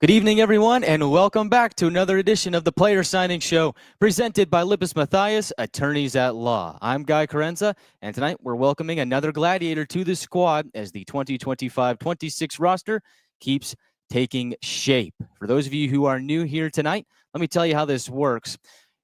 Good evening, everyone, and welcome back to another edition of the Player Signing Show presented by Lippes Mathias, attorneys at law. I'm Guy Carenza, and tonight we're welcoming another Gladiator to the squad as the 2025-26 roster keeps taking shape. For those of you who are new here tonight, let me tell you how this works.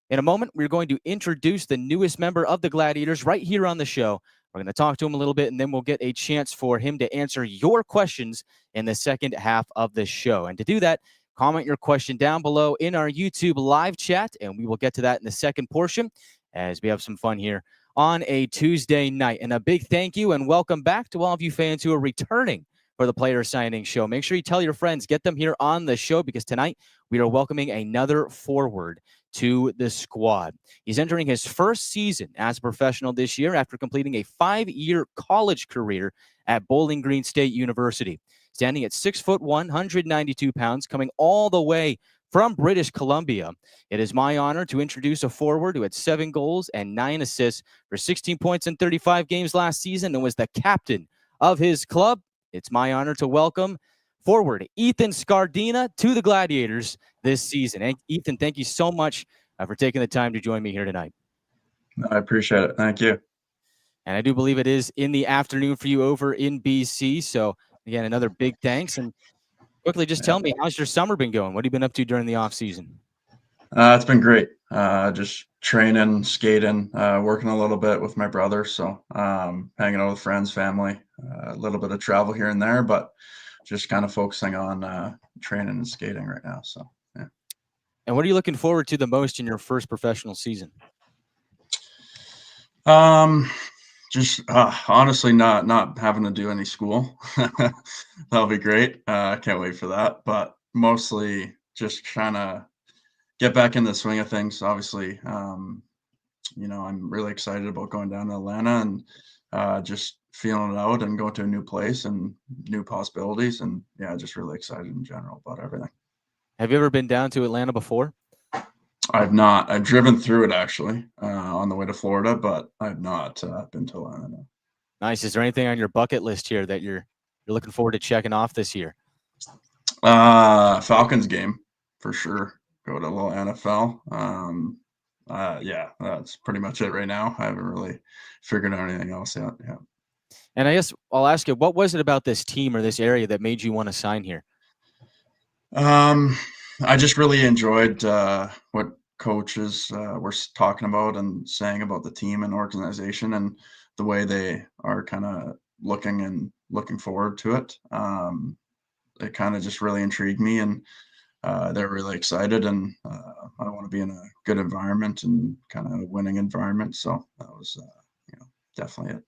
In a moment, we're going to introduce the newest member of the Gladiators right here on the show. We're going to talk to him a little bit, and then we'll get a chance for him to answer your questions in the second half of the show. And to do that, comment your question down below in our YouTube live chat, and we will get to that in the second portion as we have some fun here on a Tuesday night. And a big thank you and welcome back to all of you fans who are returning for the Player Signing Show. Make sure you tell your friends, get them here on the show, because tonight we are welcoming another forward to the squad. He's entering his first season as a professional this year after completing a 5-year college career at Bowling Green State University. Standing at 6'1", 192 pounds, coming all the way from British Columbia, it is my honor to introduce a forward who had 7 goals and 9 assists for 16 points in 35 games last season and was the captain of his club. It's my honor to welcome forward Ethan Scardina to the Gladiators this season. And Ethan, thank you so much for taking the time to join me here tonight. I appreciate it. Thank you. And I do believe it is in the afternoon for you over in BC. So again, another big thanks. And quickly, just tell me, how's your summer been going? What have you been up to during the off season? It's been great. Just training, skating, working a little bit with my brother. So hanging out with friends, family, a little bit of travel here and there, but just kind of focusing on training and skating right now. So, yeah. And what are you looking forward to the most in your first professional season? Just honestly not having to do any school. That'll be great. I can't wait for that. But mostly just trying to get back in the swing of things. Obviously, I'm really excited about going down to Atlanta and just feeling it out and going to a new place and new possibilities. And yeah, just really excited in general about everything. Have you ever been down to Atlanta before? I've not. I've driven through it actually on the way to Florida, but I've not been to Atlanta. No. Nice. Is there anything on your bucket list here that you're looking forward to checking off this year? Falcons game for sure. Go to a little NFL. Yeah, that's pretty much it right now. I haven't really figured out anything else yet. Yeah. And I guess I'll ask you, what was it about this team or this area that made you want to sign here? I just really enjoyed what coaches were talking about and saying about the team and organization and the way they are kind of looking forward to it. It kind of just really intrigued me, and they're really excited, and I want to be in a good environment and kind of winning environment. So that was, definitely it.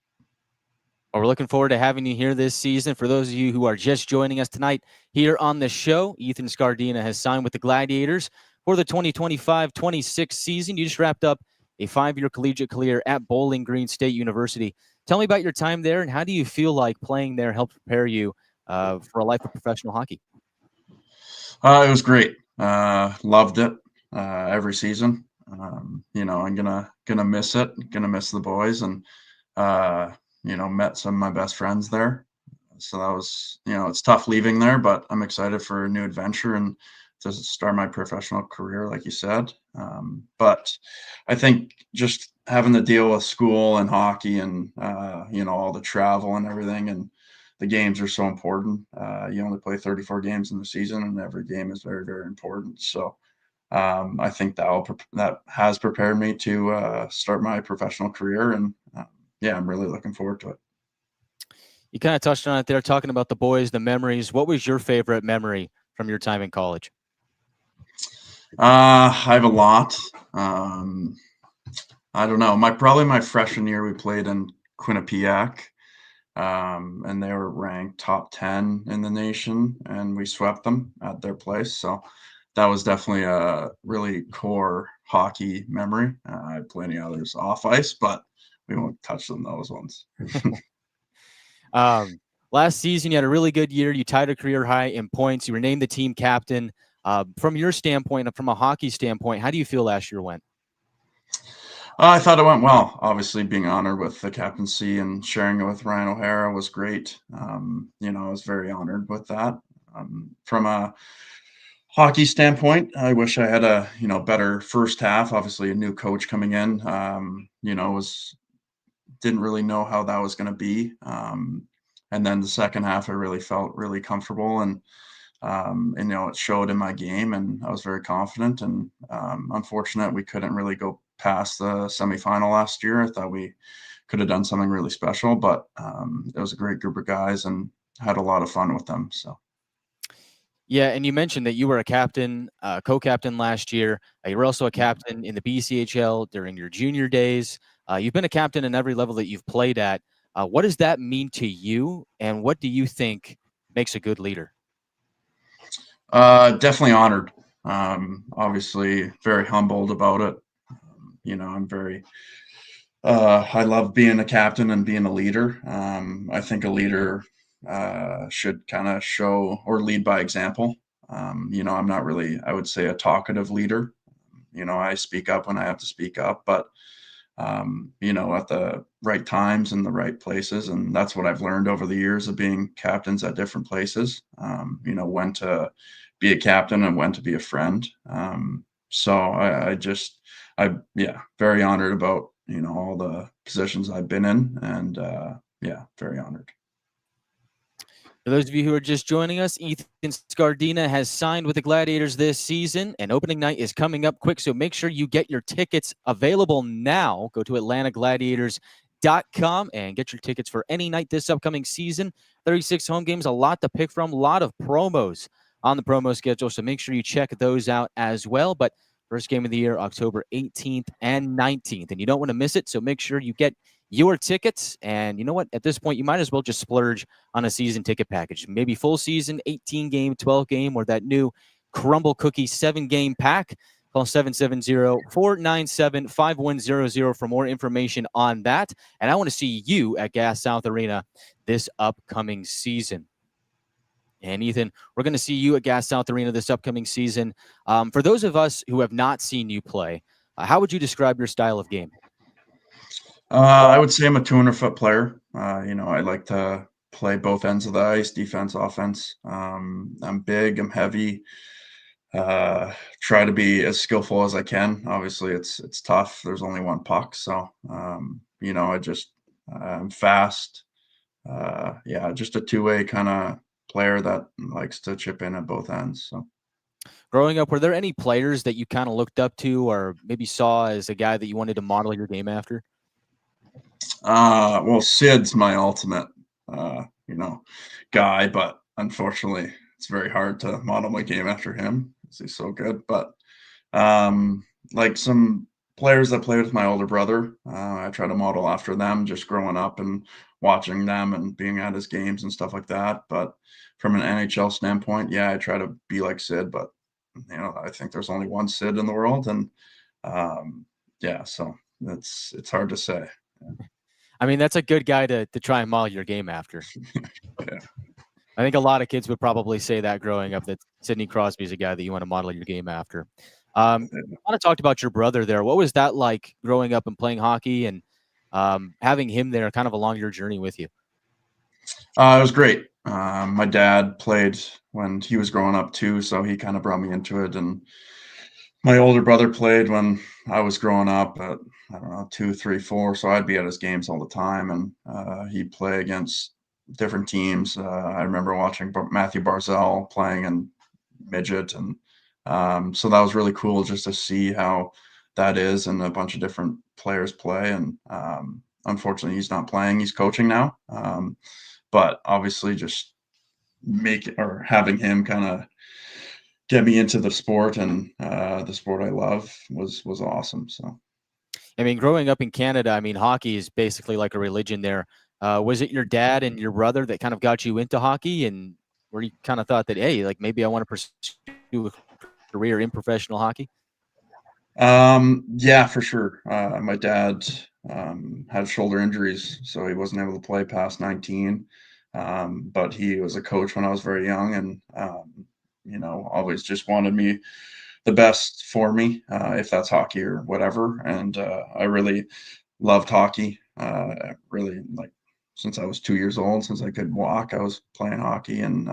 Well, we're looking forward to having you here this season. For those of you who are just joining us tonight here on the show, Ethan Scardina has signed with the Gladiators for the 2025-26 season. You just wrapped up a 5-year collegiate career at Bowling Green State University. Tell me about your time there, and how do you feel like playing there helped prepare you for a life of professional hockey? It was great. Loved it every season. I'm gonna miss it. Gonna miss the boys, and met some of my best friends there. So that was, it's tough leaving there, but I'm excited for a new adventure and to start my professional career, like you said. But I think just having to deal with school and hockey and all the travel and everything, and the games are so important. You only play 34 games in the season, and every game is very, very important. So I think that has prepared me to start my professional career, and yeah, I'm really looking forward to it. You kind of touched on it there, talking about the boys, the memories. What was your favorite memory from your time in college? I have a lot. I don't know. Probably my freshman year, we played in Quinnipiac, and they were ranked top 10 in the nation, and we swept them at their place. So that was definitely a really core hockey memory. I have plenty others off ice, but we won't touch on those ones. Last season, you had a really good year. You tied a career high in points. You were named the team captain. From your standpoint, from a hockey standpoint, how do you feel last year went? I thought it went well. Obviously, being honored with the captaincy and sharing it with Ryan O'Hara was great. I was very honored with that. From a hockey standpoint, I wish I had a better first half. Obviously, a new coach coming in, was didn't really know how that was going to be. And then the second half, I really felt really comfortable, and it showed in my game, and I was very confident. And unfortunate, we couldn't really go past the semifinal last year. I thought we could have done something really special, but it was a great group of guys, and had a lot of fun with them. So. Yeah, and you mentioned that you were a captain, co-captain last year. You were also a captain in the BCHL during your junior days. You've been a captain in every level that you've played at. What does that mean to you, and what do you think makes a good leader? Definitely honored. Obviously, very humbled about it. I'm very. I love being a captain and being a leader. I think a leader should kind of show or lead by example. I'm not really, I would say, a talkative leader. I speak up when I have to speak up, but at the right times and the right places. And that's what I've learned over the years of being captains at different places, when to be a captain and when to be a friend. So yeah, very honored about, all the positions I've been in, and yeah, very honored. For those of you who are just joining us, Ethan Scardina has signed with the Gladiators this season, and opening night is coming up quick, so make sure you get your tickets available now. Go to atlantagladiators.com and get your tickets for any night this upcoming season. 36 home games, a lot to pick from, a lot of promos on the promo schedule, so make sure you check those out as well. But first game of the year, October 18th and 19th, and you don't want to miss it, so make sure you get your tickets. And you know what? At this point, you might as well just splurge on a season ticket package. Maybe full season, 18 game, 12 game, or that new Crumble Cookie 7-game pack. Call 770-497-5100 for more information on that. And I want to see you at Gas South Arena this upcoming season. And Ethan, we're going to see you at Gas South Arena this upcoming season. For those of us who have not seen you play, how would you describe your style of game? I would say I'm a 200-foot player. I like to play both ends of the ice, defense, offense. I'm big, I'm heavy. Try to be as skillful as I can. Obviously, it's tough. There's only one puck, so I'm fast. Yeah, just a two-way kind of player that likes to chip in at both ends. So. Growing up, were there any players that you kind of looked up to or maybe saw as a guy that you wanted to model your game after? Well, Sid's my ultimate, guy, but unfortunately, it's very hard to model my game after him because he's so good. But like some players that play with my older brother, I try to model after them, just growing up and watching them and being at his games and stuff like that. But from an NHL standpoint, yeah, I try to be like Sid, but I think there's only one Sid in the world, and yeah, so it's hard to say. I mean, that's a good guy to try and model your game after. Yeah. I think a lot of kids would probably say that growing up, that Sidney Crosby is a guy that you want to model your game after. I want to talk about your brother there. What was that like growing up and playing hockey and having him there kind of along your journey with you? It was great. My dad played when he was growing up too, so he kind of brought me into it. And my older brother played when I was growing up at, I don't know, 2, 3, 4. So I'd be at his games all the time, and he'd play against different teams. I remember watching Matthew Barzell playing in midget, and so that was really cool just to see how that is, and a bunch of different players play. And unfortunately, he's not playing; he's coaching now. But obviously, just having him kind of get me into the sport, and the sport I love was awesome. So. I mean, growing up in Canada, I mean, hockey is basically like a religion there. Was it your dad and your brother that kind of got you into hockey, and where you kind of thought that, hey, like maybe I want to pursue a career in professional hockey? Yeah, for sure. My dad had shoulder injuries, so he wasn't able to play past 19. But he was a coach when I was very young, and always just wanted me the best for me, if that's hockey or whatever. And I really loved hockey. Really, like, since I was 2 years old, since I could walk, I was playing hockey, and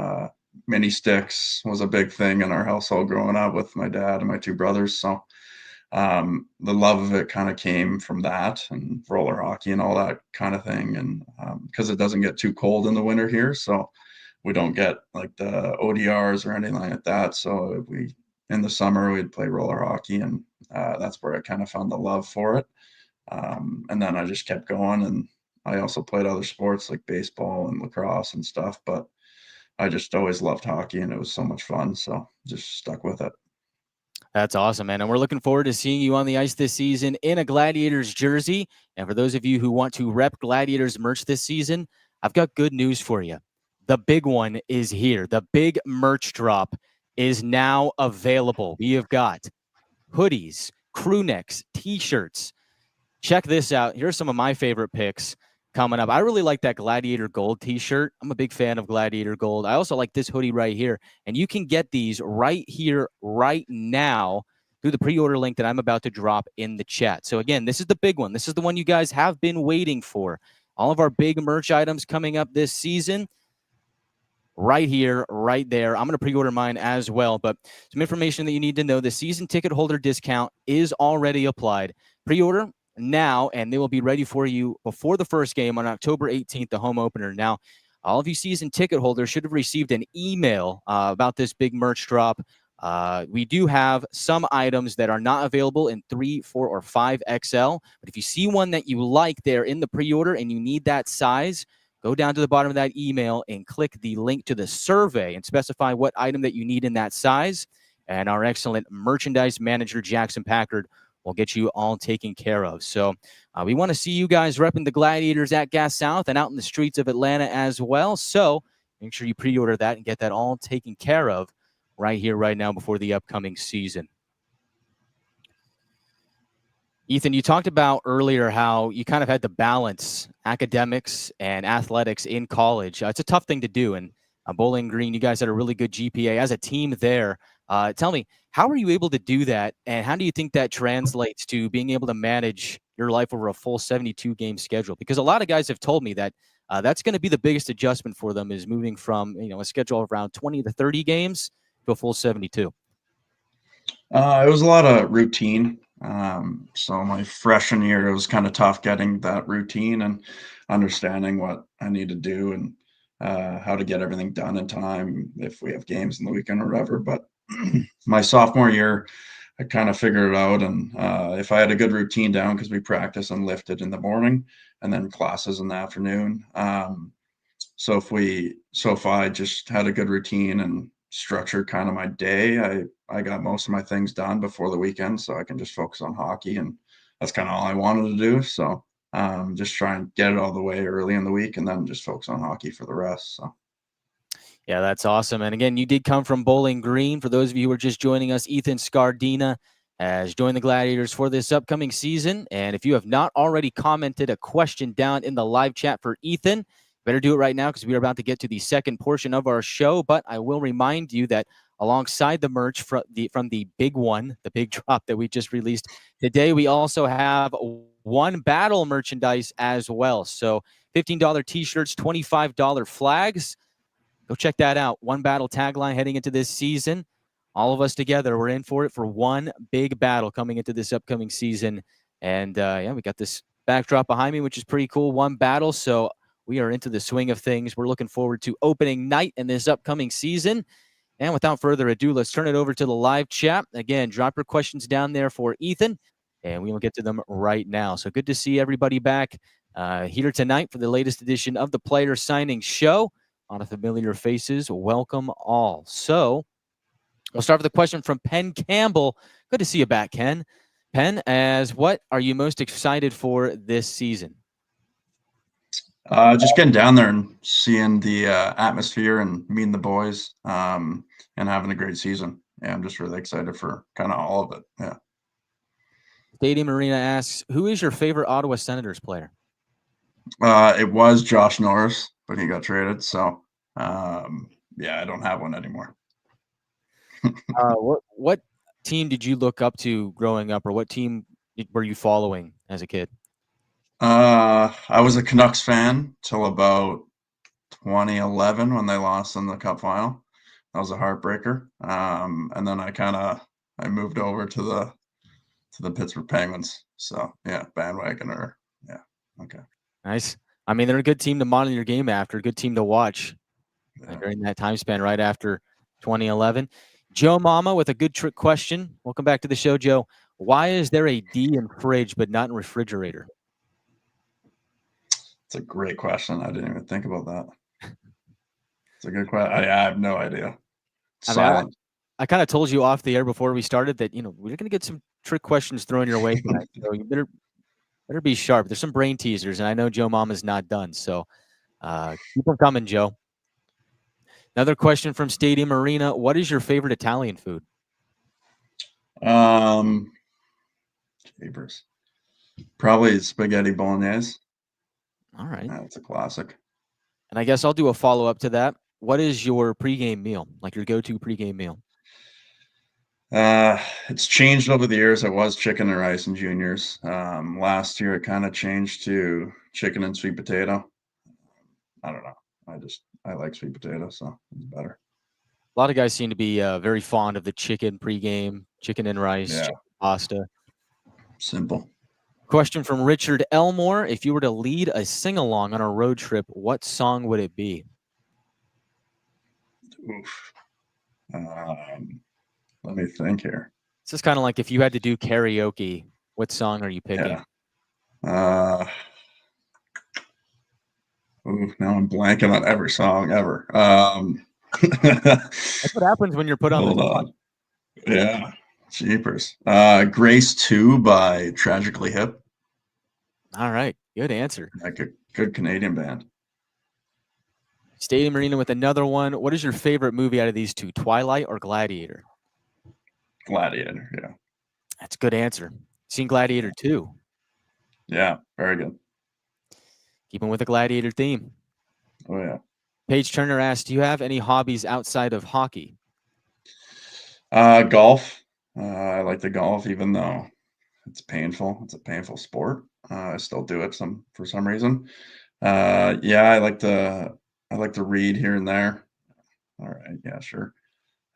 mini sticks was a big thing in our household growing up with my dad and my two brothers. So the love of it kind of came from that and roller hockey and all that kind of thing. And because it doesn't get too cold in the winter here, so we don't get like the ODRs or anything like that. So we in the summer we'd play roller hockey, and that's where I kind of found the love for it. And then I just kept going, and I also played other sports like baseball and lacrosse and stuff, but I just always loved hockey, and it was so much fun, so just stuck with it. That's awesome, man. And we're looking forward to seeing you on the ice this season in a Gladiators jersey. And for those of you who want to rep Gladiators merch this season, I've got good news for you. The big one is here. The big merch drop is now available. We have got hoodies, crew necks, t-shirts. Check this out. Here's some of my favorite picks coming up. I really like that Gladiator Gold t-shirt. I'm a big fan of Gladiator Gold. I also like this hoodie right here. And you can get these right here, right now through the pre-order link that I'm about to drop in the chat. So again, this is the big one. This is the one you guys have been waiting for. All of our big merch items coming up this season. Right here, right there. I'm going to pre-order mine as well. But some information that you need to know. The season ticket holder discount is already applied. Pre-order now, and they will be ready for you before the first game on October 18th, the home opener. Now, all of you season ticket holders should have received an email about this big merch drop. We do have some items that are not available in 3, 4, or 5XL. But if you see one that you like there in the pre-order and you need that size, go down to the bottom of that email and click the link to the survey and specify what item that you need in that size. And our excellent merchandise manager, Jackson Packard, will get you all taken care of. So we want to see you guys repping the Gladiators at Gas South and out in the streets of Atlanta as well. So make sure you pre-order that and get that all taken care of right here, right now, before the upcoming season. Ethan, you talked about earlier how you kind of had to balance academics and athletics in college. It's a tough thing to do. And Bowling Green, you guys had a really good GPA as a team there. Tell me, how are you able to do that? And how do you think that translates to being able to manage your life over a full 72-game schedule? Because a lot of guys have told me that that's going to be the biggest adjustment for them, is moving from a schedule of around 20 to 30 games to a full 72. It was a lot of routine. So my freshman year, it was kind of tough getting that routine and understanding what I need to do and how to get everything done in time if we have games in the weekend or whatever. But my sophomore year, I kind of figured it out. And if I had a good routine down, because we practice and lifted in the morning and then classes in the afternoon. So if I just had a good routine and structured kind of my day, I got most of my things done before the weekend, so I can just focus on hockey, and that's kind of all I wanted to do. So just try and get it all the way early in the week, and then just focus on hockey for the rest. So. Yeah, that's awesome. And again, you did come from Bowling Green. For those of you who are just joining us, Ethan Scardina has joined the Gladiators for this upcoming season. And if you have not already commented a question down in the live chat for Ethan, better do it right now, because we are about to get to the second portion of our show. But I will remind you that alongside the merch from the big one, the big drop that we just released today, we also have one battle merchandise as well. So $15 t-shirts, $25 flags. Go check that out. One battle tagline heading into this season. All of us together, we're in for it for one big battle coming into this upcoming season. And yeah, we got this backdrop behind me, which is pretty cool. One battle. So we are into the swing of things. We're looking forward to opening night in this upcoming season. And without further ado, let's turn it over to the live chat. Again, drop your questions down there for Ethan, and we will get to them right now. So good to see everybody back here tonight for the latest edition of the Player Signing Show. A lot of familiar faces. Welcome all. So we'll start with a question from Penn Campbell. Good to see you back, Ken. Penn, as what are you most excited for this season? Just getting down there and seeing the atmosphere and meeting the boys and having a great season. Yeah, I'm just really excited for kind of all of it. Yeah. Stadium Arena asks, who is your favorite Ottawa Senators player? It was Josh Norris, but he got traded. So, yeah, I don't have one anymore. What team did you look up to growing up, or what team were you following as a kid? I was a Canucks fan till about 2011 when they lost in the Cup final. was a heartbreaker. And then I moved over to the Pittsburgh Penguins. So yeah, bandwagoner. Yeah. Okay. Nice. I mean, they're a good team to monitor your game after, a good team to watch Yeah. during that time span right after 2011. Joe Mama with a good trick question. Welcome back to the show, Joe. Why is there a D in fridge but not in refrigerator? It's a great question. I didn't even think about that. It's a good question. I have no idea. I mean, Silent. I kind of told you off the air before we started that, we're going to get some trick questions thrown your way tonight. So you better be sharp. There's some brain teasers, and I know Joe Mama's not done. So keep them coming, Joe. Another question from Stadium Arena. What is your favorite Italian food? Jeepers. Probably spaghetti bolognese. All right. That's a classic. And I guess I'll do a follow-up to that. What is your pregame meal, like your go-to pregame meal? It's changed over the years. It was chicken and rice in juniors. Last year it kind of changed to chicken and sweet potato. I don't know. I like sweet potato, so it's better. A lot of guys seem to be very fond of the chicken pregame, chicken and rice, Yeah. chicken pasta. Simple. Question from Richard Elmore. If you were to lead a sing-along on a road trip, what song would it be? Oof. Let me think here. It's just kind of like if you had to do karaoke, what song are you picking? Yeah. Now I'm blanking on every song ever. That's what happens when you're put on the spot. Yeah. Jeepers. Grace 2 by Tragically Hip. All right. Good answer. Like a good Canadian band. Stadium Arena with another one. What is your favorite movie out of these two, Twilight or Gladiator? Gladiator, yeah. That's a good answer. Seen Gladiator 2. Yeah, very good. Keeping with the Gladiator theme. Oh, yeah. Paige Turner asked, do you have any hobbies outside of hockey? Golf. I like to golf, even though it's painful. It's a painful sport. I still do it for some reason. Yeah, I like to read here and there. All right, yeah, sure.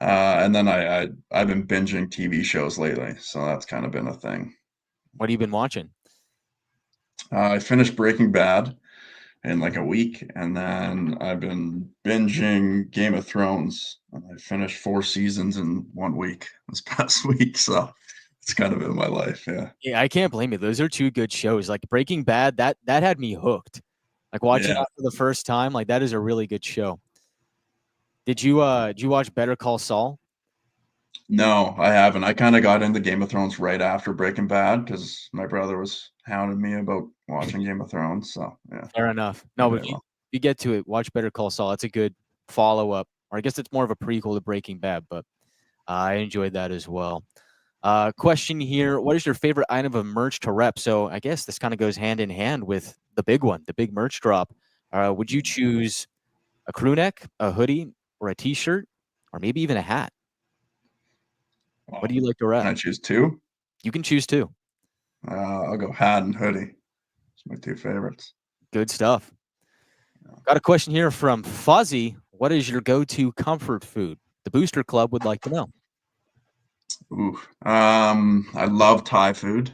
And then I've been binging TV shows lately, so that's kind of been a thing. What have you been watching? I finished Breaking Bad in like a week, and then I've been binging Game of Thrones. I finished 4 seasons in 1 week this past week, so it's kind of in my life. Yeah. Yeah, I can't blame you. Those are two good shows. Like Breaking Bad, that had me hooked. Like watching Yeah. it for the first time, like that is a really good show. Did you watch Better Call Saul? No, I haven't. I kind of got into Game of Thrones right after Breaking Bad because my brother was hounding me about watching Game of Thrones. So yeah. Fair enough. No, but you get to it, watch Better Call Saul. It's a good follow-up. Or I guess it's more of a prequel to Breaking Bad, but I enjoyed that as well. Question here. What is your favorite item of merch to rep? So I guess this kind of goes hand in hand with the big one, the big merch drop. Would you choose a crew neck, a hoodie, or a t-shirt, or maybe even a hat? What do you like to rep? Can I choose 2? You can choose 2. I'll go hat and hoodie. It's my 2 favorites. Good stuff. Got a question here from Fuzzy. What is your go-to comfort food? The Booster Club would like to know. I love Thai food.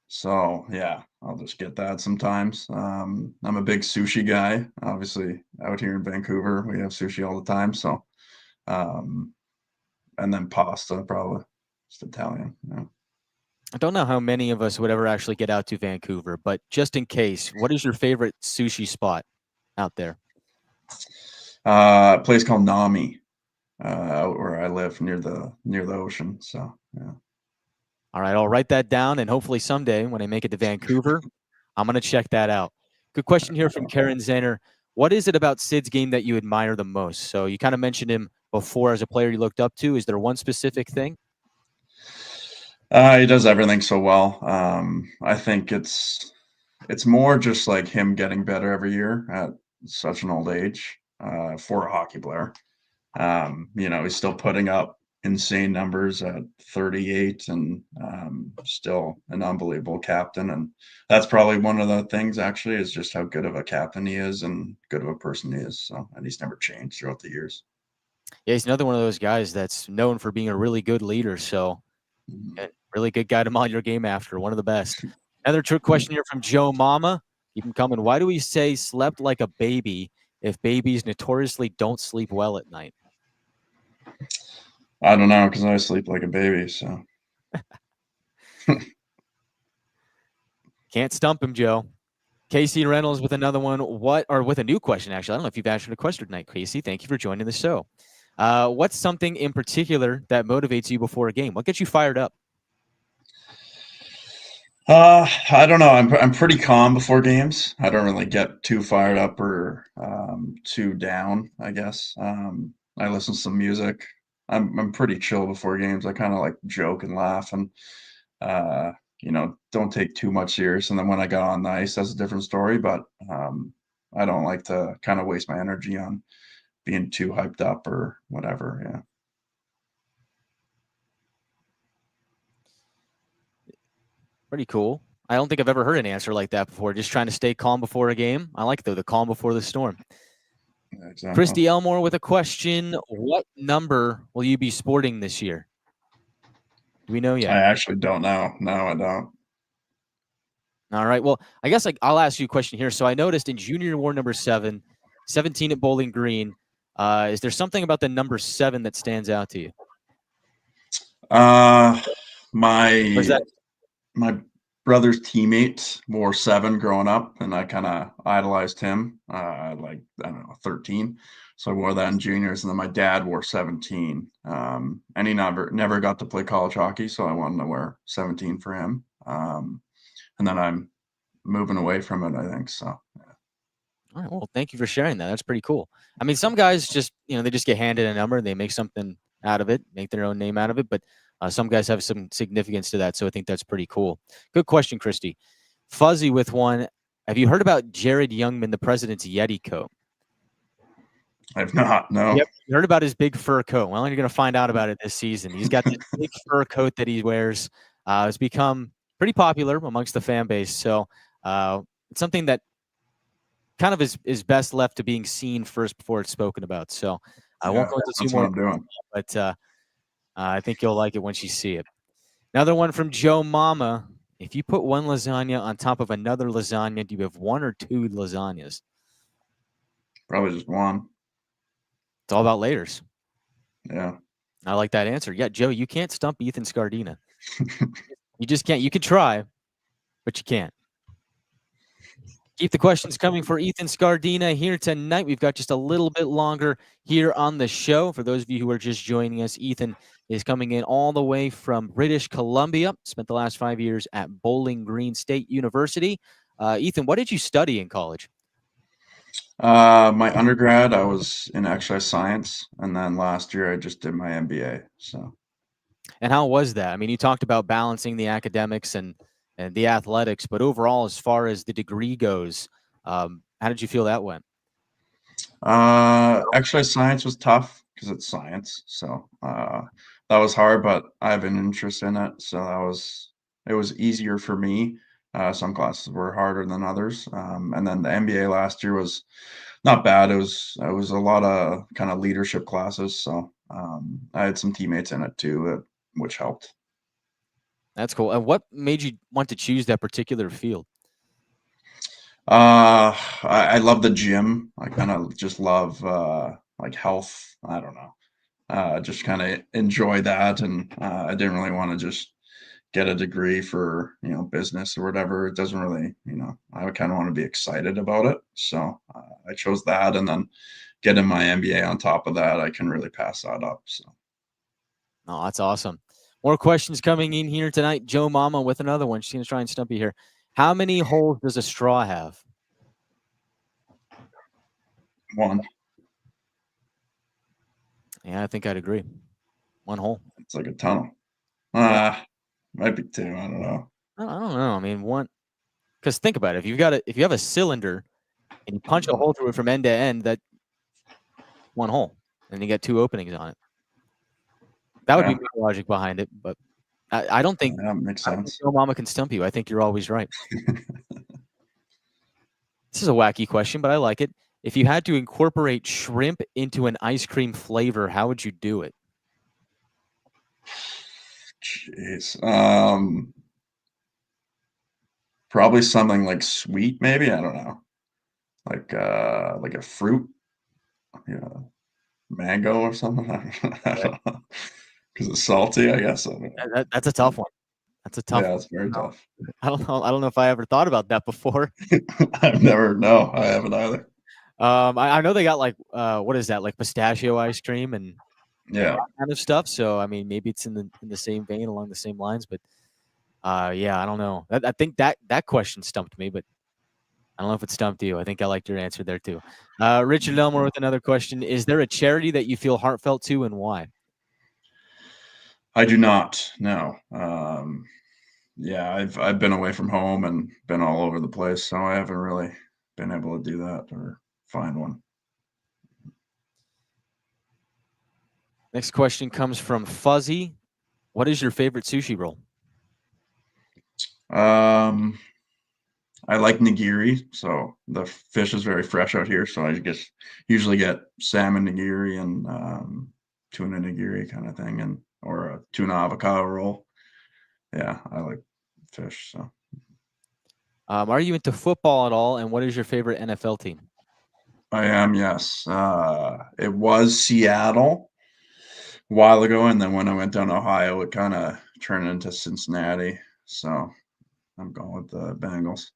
So yeah, I'll just get that sometimes. I'm a big sushi guy. Obviously, out here in Vancouver, we have sushi all the time. So, and then pasta, probably just Italian. Yeah. I don't know how many of us would ever actually get out to Vancouver, but just in case, what is your favorite sushi spot out there? A place called Nami, out where I live near the ocean. So yeah. All right, I'll write that down, and hopefully someday when I make it to Vancouver, I'm going to check that out. Good question here from Karen Zenner. What is it about Sid's game that you admire the most? So you kind of mentioned him before as a player you looked up to. Is there one specific thing? He does everything so well. I think it's more just like him getting better every year at such an old age for a hockey player. He's still putting up insane numbers at 38 and still an unbelievable captain. And that's probably one of the things actually is just how good of a captain he is and good of a person he is. So, and he's never changed throughout the years. Yeah, he's another one of those guys that's known for being a really good leader. So, Mhm. really good guy to model your game after. One of the best. Another trick Mhm. question here from Joe Mama. Keep them coming. Why do we say slept like a baby if babies notoriously don't sleep well at night? I don't know because I sleep like a baby. So Can't stump him, Joe. Casey Reynolds with another one. With a new question, actually. I don't know if you've answered a question tonight, Casey. Thank you for joining the show. What's something in particular that motivates you before a game? What gets you fired up? I don't know. I'm pretty calm before games. I don't really get too fired up or too down, I guess. I listen to some music. I'm pretty chill before games. I kind of like joke and laugh and uh, don't take too much serious. And then when I got on the ice, that's a different story. But I don't like to kind of waste my energy on being too hyped up or whatever. Yeah. Pretty cool. I don't think I've ever heard an answer like that before. Just trying to stay calm before a game. I like the calm before the storm. Yeah, exactly. Christy Elmore with a question. What number will you be sporting this year? Do we know I yet? actually don't know. No, I don't. All right. Well, I guess I'll ask you a question here. So I noticed in junior award number 17 at Bowling Green. Is there something about the number 7 that stands out to you? Uh, Or is my that my brother's teammate wore 7 growing up, and I kind of idolized him. Like I don't know, 13. So I wore that in juniors, and then my dad wore 17. And he never got to play college hockey, so I wanted to wear 17 for him. And then I'm moving away from it, I think. So all right? Well, thank you for sharing that. That's pretty cool. I mean, some guys just they just get handed a number and they make something out of it, make their own name out of it. But some guys have some significance to that, so I think that's pretty cool. Good question, Christy. Fuzzy with one. Have you heard about Jared Youngman, the president's Yeti coat? I've not. No. Yep. You heard about his big fur coat. Well, you're going to find out about it this season. He's got this big fur coat that he wears. It's become pretty popular amongst the fan base. So it's something that kind of is best left to being seen first before it's spoken about. So I won't Yeah, go into too that's what more, I'm doing. but I think you'll like it once you see it. Another one from Joe Mama. If you put one lasagna on top of another lasagna, do you have one or two lasagnas? Probably just one. It's all about layers. Yeah. I like that answer. Yeah, Joe, you can't stump Ethan Scardina. You just can't. You can try, but you can't. Keep the questions coming for Ethan Scardina here tonight. We've got just a little bit longer here on the show. For those of you who are just joining us, Ethan is coming in all the way from British Columbia. Spent the last 5 years at Bowling Green State University. Ethan, what did you study in college? My undergrad, I was in exercise science, and then last year I just did my MBA. So And how was that? I mean, you talked about balancing the academics and the athletics, but overall, as far as the degree goes, how did you feel that went? exercise science was tough because it's science. So that was hard, but I have an interest in it, so it was easier for me. Some classes were harder than others, and then the MBA last year was not bad. It was a lot of kind of leadership classes, so I had some teammates in it too, which helped. That's cool. And what made you want to choose that particular field? I love the gym. I kind of just love like health. I don't know. Just kind of enjoy that, and I didn't really want to just get a degree for business or whatever. It doesn't really, I kind of want to be excited about it. So I chose that, and then getting my MBA on top of that, I can really pass that up. So Oh, that's awesome. More questions coming in here tonight. Joe Mama with another one. She's going to try and stump you here. How many holes does a straw have? one, Yeah, I think I'd agree. One hole. it's like a tunnel. Yeah. Might be two. I don't know. I don't know. I mean, one. Because think about it. If you have a cylinder and you punch a hole through it from end to end, that one hole, and you get two openings on it. That would be Yeah, my logic behind it. But I don't think yeah, makes I don't think sense. Joe Mama can stump you. I think you're always right. This is a wacky question, but I like it. If you had to incorporate shrimp into an ice cream flavor, how would you do it? Jeez. Probably something like sweet, maybe. I don't know. Like a fruit, you know, mango or something. I Right. don't know. Because it's salty, I guess. I don't know. That's a tough one. That's a tough Yeah, one. it's very tough. I don't know. I don't know if I ever thought about that before. No, I haven't either. I know they got like what is that, like pistachio ice cream and Yeah. that kind of stuff. So I mean, maybe it's in the same vein, along the same lines. But yeah, I don't know. I think that question stumped me, but I don't know if it stumped you. I think I liked your answer there too. Richard Elmore with another question: is there a charity that you feel heartfelt to, and why? I do not, no. Yeah, I've been away from home and been all over the place, so I haven't really been able to do that or find one. Next question comes from Fuzzy. What is your favorite sushi roll? Um, I like nigiri, so the fish is very fresh out here, so I just usually get salmon nigiri and tuna nigiri kind of thing, and or a tuna avocado roll. Yeah, I like fish, so Are you into football at all? And what is your favorite NFL team? I am, yes. It was Seattle a while ago, and then when I went down to Ohio, it kind of turned into Cincinnati. So I'm going with the Bengals.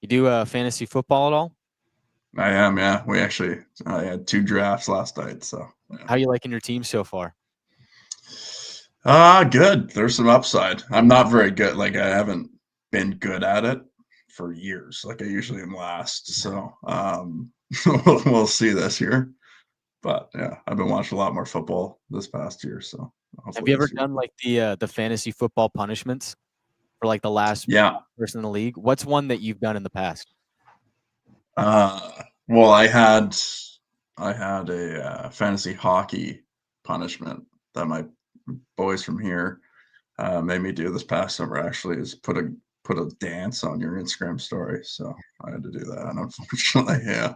You do fantasy football at all? I am, yeah. I had 2 drafts last night, so yeah. How you liking your team so far? Good. There's some upside. I'm not very good. Like I haven't been good at it for years. Like I usually am last. So we'll see this year. But yeah, I've been watching a lot more football this past year. So Have hopefully you ever this year. done like the fantasy football punishments for like the last Yeah. person in the league? What's one that you've done in the past? Well, I had a fantasy hockey punishment that my boys from here made me do this past summer. Actually, is put a dance on your Instagram story. So I had to do that. And unfortunately, yeah.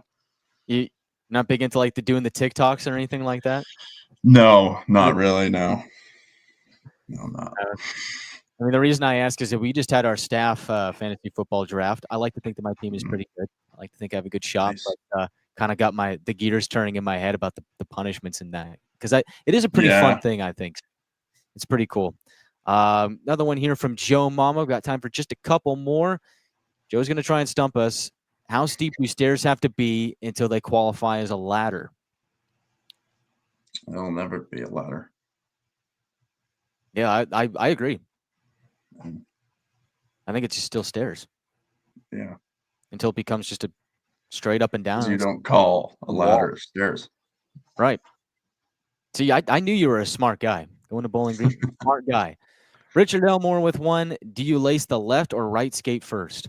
You not big into like the doing the TikToks or anything like that? No, not really. No, no, I'm not. Uh, I mean, the reason I ask is that we just had our staff fantasy football draft. I like to think that my team is Mm, pretty good. I like to think I have a good shot, but nice. kind of got the gears turning in my head about the punishments in that, because it is a pretty fun Yeah. thing. I think it's pretty cool. Another one here from Joe Mama. We've got time for just a couple more. Joe's going to try and stump us. How steep do stairs have to be until they qualify as a ladder? It'll never be a ladder. Yeah, I agree. Mm, I think it's just still stairs yeah, until it becomes just a straight up and because down. you It's don't call a a wall. ladder stairs. Right. See, I knew you were a smart guy. Going to Bowling Green, smart guy. Richard Elmore with one. Do you lace the left or right skate first?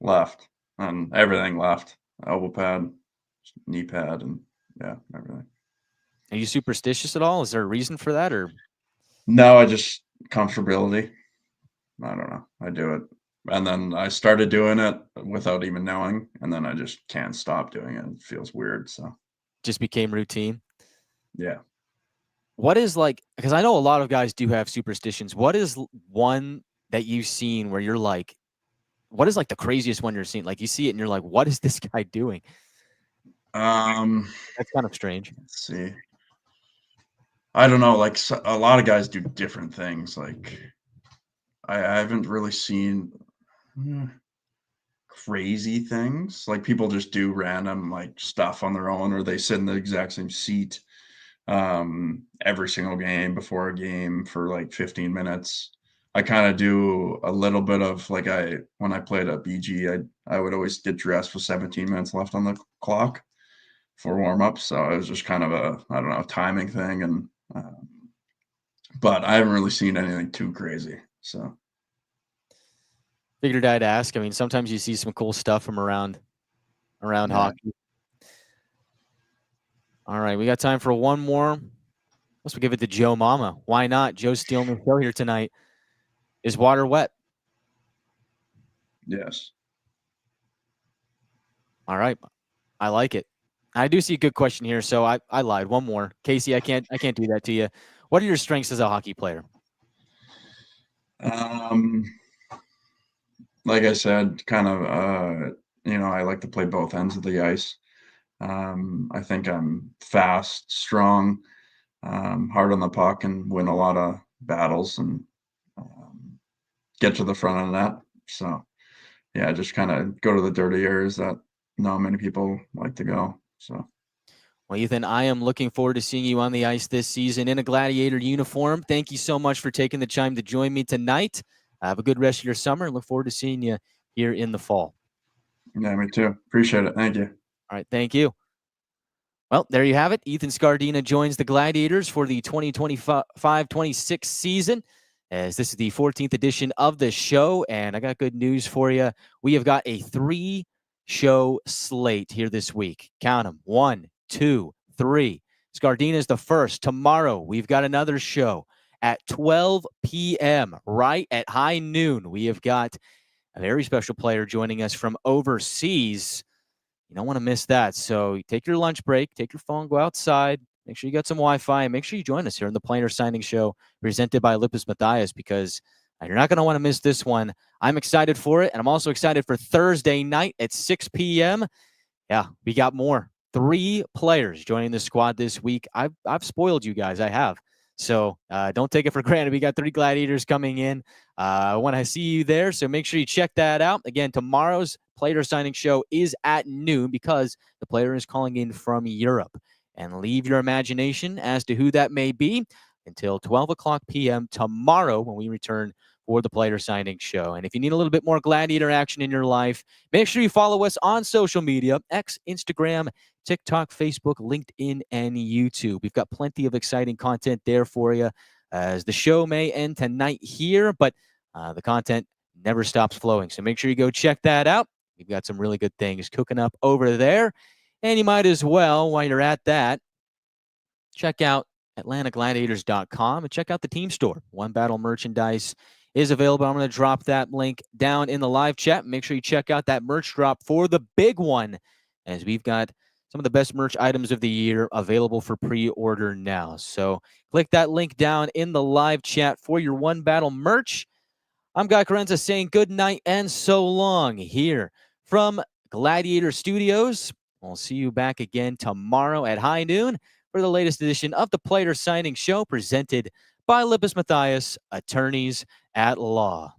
Left and everything left. Elbow pad, knee pad, and yeah, everything. Are you superstitious at all? Is there a reason for that, or No, I just comfortability. I don't know. I do it. And then I started doing it without even knowing, and then I just can't stop doing it. It feels weird. So just became routine? yeah. What is like, because I know a lot of guys do have superstitions. What is one that you've seen where you're like, what is like the craziest one you're seeing? Like you see it and you're like, what is this guy doing? Um, That's kind of strange. let's see. I don't know. Like a lot of guys do different things. Like I haven't really seen mm, crazy things. Like people just do random like stuff on their own, or they sit in the exact same seat every single game before a game for like 15 minutes. I kind of do a little bit of like when I played at BG, I would always get dressed with 17 minutes left on the clock for warm up. So it was just kind of I don't know, timing thing. And but I haven't really seen anything too crazy. So Figured I'd ask. I mean, sometimes you see some cool stuff from around yeah, hockey. All right, we got time for one more. Let's give it to Joe Mama. Why not? Joe's stealing the show here tonight. Is water wet? yes, All right. I like it. I do see a good question here, so I lied. One more. Casey, I can't do that to you. What are your strengths as a hockey player? Um, like I said, kind of, I like to play both ends of the ice. I think I'm fast, strong, hard on the puck, and win a lot of battles and um, get to the front of the net. So, yeah, just kind of go to the dirty areas that not many people like to go. So, Well, Ethan, I am looking forward to seeing you on the ice this season in a Gladiator uniform. Thank you so much for taking the time to join me tonight. Have a good rest of your summer. Look forward to seeing you here in the fall. yeah, me too. Appreciate it. Thank you. All right. Thank you. Well, there you have it. Ethan Scardina joins the Gladiators for the 2025-26 season, as this is the 14th edition of the show. And I got good news for you. We have got a 3-show slate here this week. Count them. 1, 2, 3. Scardina is the first. Tomorrow, we've got another show at 12 p.m., right at high noon. We have got a very special player joining us from overseas. You don't want to miss that. So take your lunch break, take your phone, go outside, make sure you got some Wi-Fi, and make sure you join us here in the Player Signing Show presented by Lippes Mathias, because you're not going to want to miss this one. I'm excited for it, and I'm also excited for Thursday night at 6 p.m. Yeah, we got more. 3 players joining the squad this week. I've spoiled you guys. I have. So don't take it for granted. We got 3 Gladiators coming in. I want to see you there, so make sure you check that out. Again, tomorrow's player signing show is at noon because the player is calling in from Europe. And leave your imagination as to who that may be until 12 o'clock p.m. tomorrow when we return for the player signing show. And if you need a little bit more Gladiator action in your life, make sure you follow us on social media: X, Instagram, TikTok, Facebook, LinkedIn, and YouTube. We've got plenty of exciting content there for you, as the show may end tonight here, but the content never stops flowing. So make sure you go check that out. We've got some really good things cooking up over there. And you might as well, while you're at that, check out AtlantaGladiators.com and check out the team store. One Battle merchandise is available. I'm going to drop that link down in the live chat. Make sure you check out that merch drop for the big one, as we've got some of the best merch items of the year available for pre-order now. So click that link down in the live chat for your One Battle merch. I'm Guy Carenza saying good night and so long here from Gladiator Studios. We'll see you back again tomorrow at high noon for the latest edition of the Player Signing Show presented by Lippes Mathias, attorneys at law.